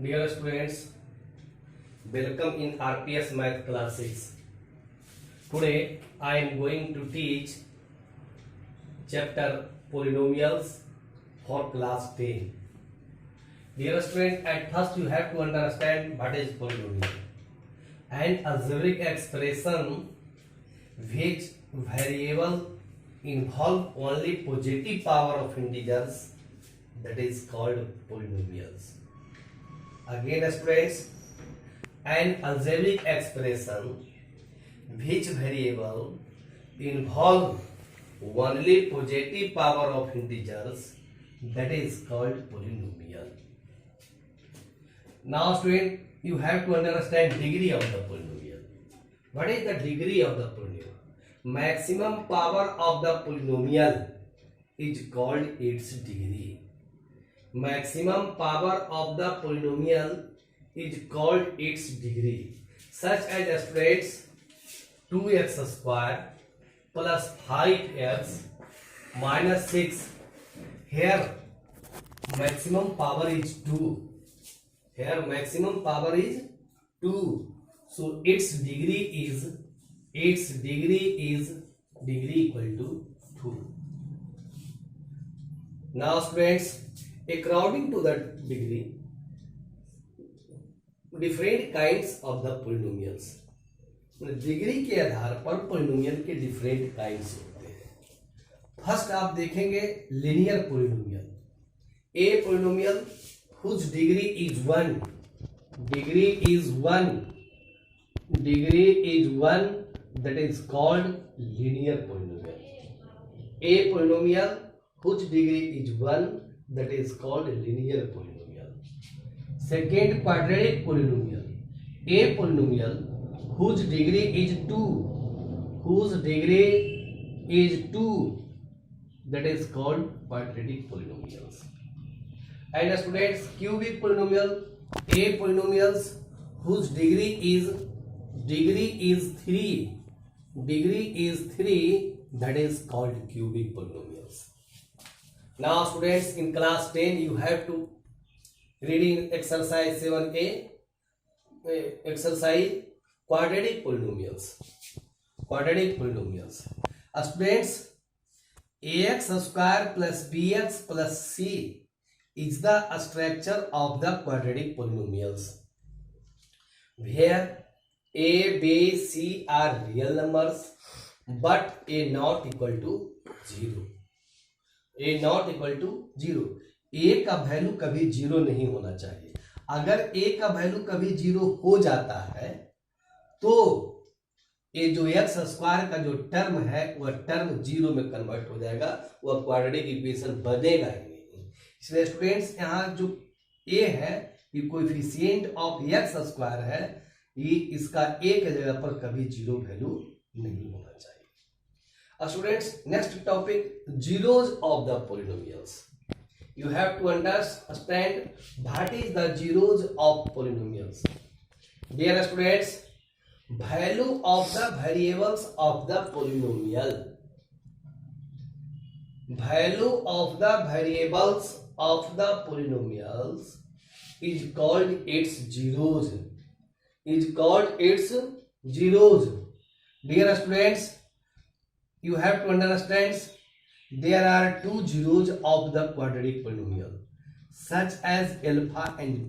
Dear students, welcome in RPS Math classes. Today I am going to teach chapter polynomials for class 10. Dear students, at first you have to understand what is polynomial. An algebraic expression which variable involve only positive power of integers, that is called polynomials. Again students, an algebraic expression which variable involve only positive power of integers, that is called polynomial. Now student, you have to understand degree of the polynomial. What is the degree of the polynomial? Maximum power of the polynomial is called its degree. Maximum power of the polynomial is called its degree, such as students 2x square plus 5x minus 6. Here maximum power is 2. Here maximum power is 2. So its degree is degree equal to 2. Now students, according to the degree, different kinds of the polynomials. Degree के आधार पर polynomial के different kinds होते हैं. First आप देखेंगे linear polynomial. A polynomial whose degree is 1, that is called linear polynomial. A polynomial whose degree is 1, that is called linear polynomial. Second, quadratic polynomial. A polynomial whose degree is 2, that is called quadratic polynomials. And students, cubic polynomial. A polynomials whose degree is 3, that is called cubic polynomials. Now students, in class 10 you have to reading exercise 7a, exercise quadratic polynomials. Students, ax square plus bx plus c is the structure of the quadratic polynomials, where a, b, c are real numbers but a not equal to 0. a not equal to 0. a का value कभी 0 नहीं होना चाहिए. अगर a का value कभी 0 हो जाता है तो ये जो एक्स स्क्वायर का जो टर्म है वह टर्म 0 में कन्वर्ट हो जाएगा, वह क्वाड्रेटिक इक्वेशन बनेगा ही नहीं. इसलिए स्टूडेंट्स, यहाँ जो a है ये कोएफिशिएंट ऑफ एक्स स्क्वायर है, ये इसका a के जगह पर कभी 0 वैल्यू नहीं होना चाहिए. Students, next topic, zeros of the polynomials. You have to understand what is the zeros of polynomials. Dear students, value of the variables of the polynomial. Value of the variables of the polynomials is called its zeros. Dear students, you have to understand there are two zeros of the quadratic polynomial, such as alpha and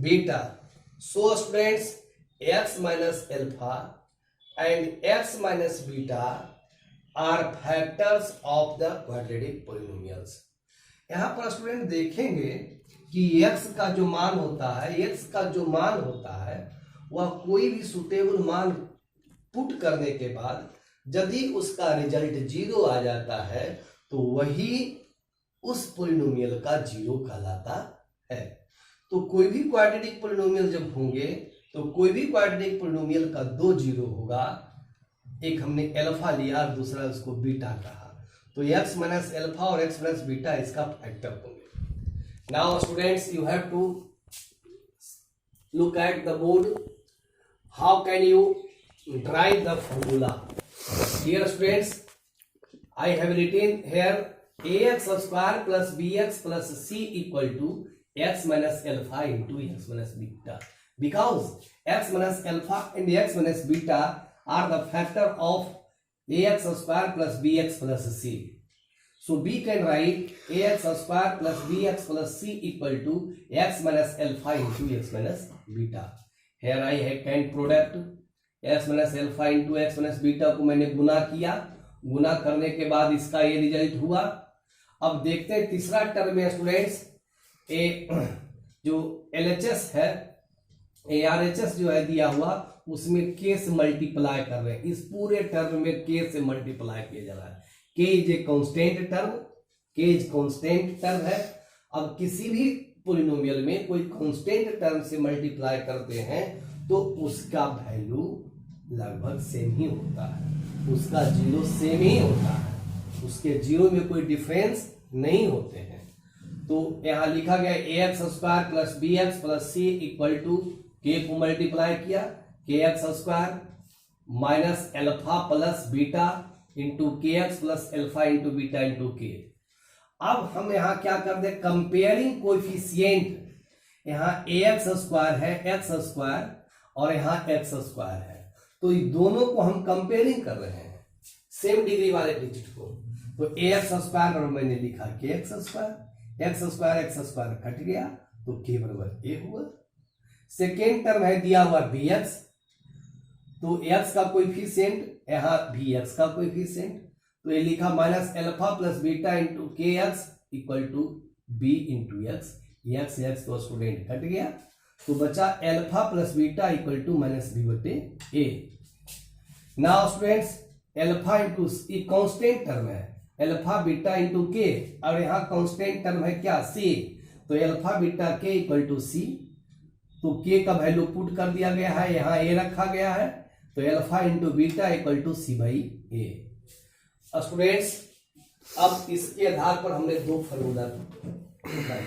beta. So students, x minus alpha and x minus beta are factors of the quadratic polynomials. यहाँ पर student देखेंगे कि x का जो मान होता है वह कोई भी सुटेबल मान पुट करने के बाद यदि उसका रिजल्ट 0 आ जाता है तो वही उस पोलिनोमियल का 0 कहलाता है. तो कोई भी क्वाड्रेटिक पोलिनोमियल जब होंगे तो कोई भी क्वाड्रेटिक पोलिनोमियल का 2 0 होगा. एक हमने अल्फा लिया और दूसरा उसको बीटा कहा, तो x माइनस अल्फा और x माइनस बीटा इसका फैक्टर होंगे. Now students, you have to look at the board. How can you write the formula? Dear students, I have written here ax square plus bx plus c equal to x minus alpha into x minus beta, because x minus alpha and x minus beta are the factor of ax square plus bx plus c. So we can write ax square plus bx plus c equal to x minus alpha into x minus beta. Here I can product x minus alpha into x minus beta को मैंने गुना किया, गुना करने के बाद इसका ये result हुआ. अब देखते हैं तीसरा टर्म में स्टूडेंट्स, जो LHS है, ARHS जो है दिया हुआ, उसमें k से मल्टीप्लाई कर रहे हैं. इस पूरे टर्म में k से मल्टीप्लाई किया जा रहा है. k is a constant term, k is constant term है. अब किसी भी पॉलिनोमियल में कोई कांस्टेंट टर्म से मल्टीप्लाई करते हैं तो उसका वैल्यू लगभग सेम ही होता है, उसका जीरो सेम ही होता है, उसके जीरो में कोई डिफरेंस नहीं होते हैं. तो यहां लिखा गया ax square plus bx plus c equal to k को मल्टीप्लाई किया, kx square minus alpha plus beta into K X plus alpha into beta into K. अब हम यहां क्या कर दे, कंपेयरिंग कोएफिशिएंट. यहां ax स्क्वायर है, x स्क्वायर और यहां x स्क्वायर है, तो ये दोनों को हम कंपेयरिंग कर रहे हैं, सेम डिग्री वाले डिजिट को. तो ax स्क्वायर और मैंने लिखा के x square, x square cut गया तो k बराबर a हुआ. सेकेंड टर्म है दिया हुआ bx, तो x का कोएफिशिएंट, यहाँ bx का कोएफिशिएंट, तो ये लिखा minus alpha plus beta into K X equal to b into X. x तो स्टूडेंट कट गया, तो बचा alpha plus beta equal to minus B बटे A. Now students, alpha into constant term है, एल्फा बीटा इंटू के, और यहाँ constant term है क्या, c. तो alpha beta K equal to C. तो k का वैल्यू पुट कर दिया गया है, यहाँ a रखा गया है, तो alpha into beta equal to C by A. Students, अब इसके आधार पर हमने दो फॉर्मूला बताए.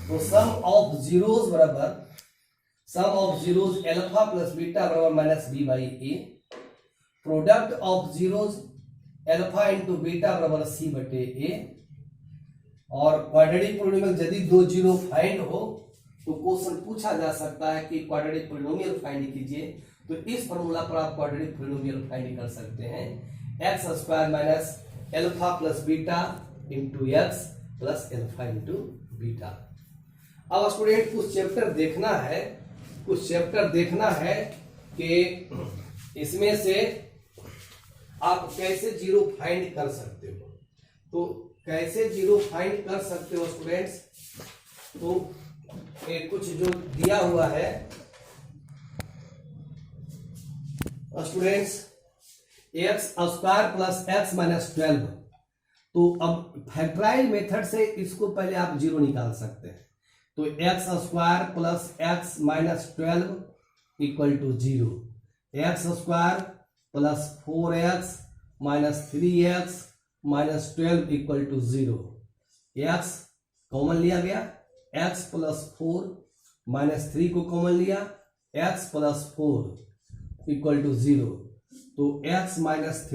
तो सम ऑफ जीरोज बराबर, sum of zeros alpha plus beta बराबर minus B by A. Product of zeros alpha into beta बराबर सी बटे ए. और क्वाड्रेटिक पॉलिनोमियल यदि दो जीरो फाइंड हो तो क्वेश्चन पूछा जा सकता है कि क्वाड्रेटिक पॉलिनोमियल फाइंड कीजिए. तो इस फॉर्मूला पर आप क्वाड्रेटिक पॉलिनोमियल फाइंड कर सकते हैं. X square minus alpha plus beta into x plus alpha into beta. अब स्टूडेंट कुछ चैप्टर देखना है, कि इसमें से आप कैसे जीरो फाइंड कर सकते हो. तो कैसे जीरो फाइंड कर सकते हो स्टूडेंट्स, तो कुछ जो दिया हुआ है students, x square plus x minus 12. तो अब फैक्टराइज मेथड से इसको पहले आप जीरो निकाल सकते हैं. तो x square plus x minus 12 equal to zero. X square plus 4x minus 3x minus 12 equal to zero. X common लिया गया, x प्लस 4 माइनस 3 को कॉमन लिया, x plus 4 equal to zero. तो x माइनस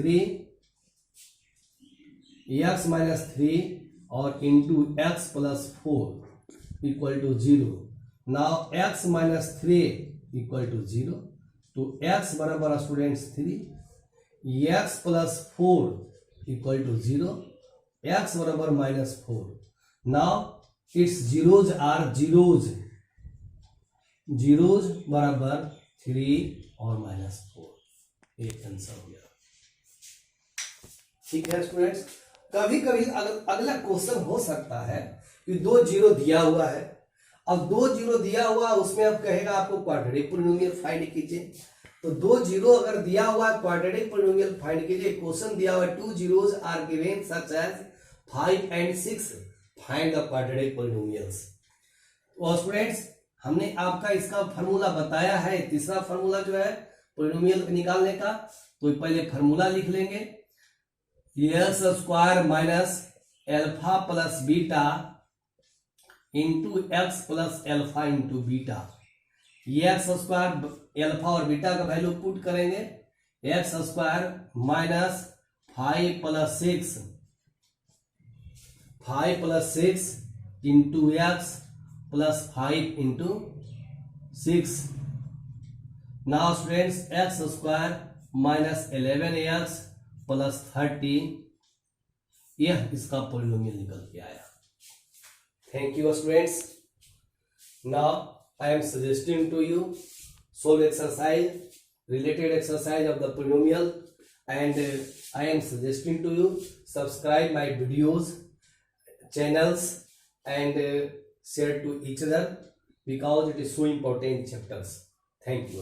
3 और into x plus 4 equal to zero. Now x minus 3 equal to zero. तो x बराबर students 3, x plus 4 equal to zero, x बराबर minus 4. Now it's zeros are zeros बराबर 3 और minus 4. एक answer हो गया. ठीक है स्टूडेंट्स, कभी कभी अगला क्वेश्चन हो सकता है कि दो जीरो दिया हुआ है. अब दो जीरो दिया हुआ, उसमें अब कहेगा आपको क्वाड्रेटिक पॉलिनोमियल फाइंड कीजिए. तो दो जीरो अगर दिया हुआ है, क्वाड्रेटिक पॉलिनोमियल फाइंड कीजिए. क्वेश्चन दिया हुआ है, two zeros are given such as 5 and 6, find the quadratic polynomials. और स्टूडेंट्स, हमने आपका इसका फार्मूला बताया है. तीसरा फार्मूला जो है पॉलिनोमियल निकालने का, तो पहले फार्मूला लिख लेंगे. X square minus alpha plus beta into x plus alpha into beta. X square alpha और बीटा का वैल्यू पुट करेंगे. X square minus 5 plus 6 5 plus 6 into x plus 5 into 6. Now students, x square minus 11x plus 30, यह इसका polynomial निकल के आया. Thank you students. Now I am suggesting to you solve exercise, related exercise of the polynomial, and I am suggesting to you subscribe my videos, channels, and share to each other because it is so important chapters. Thank you.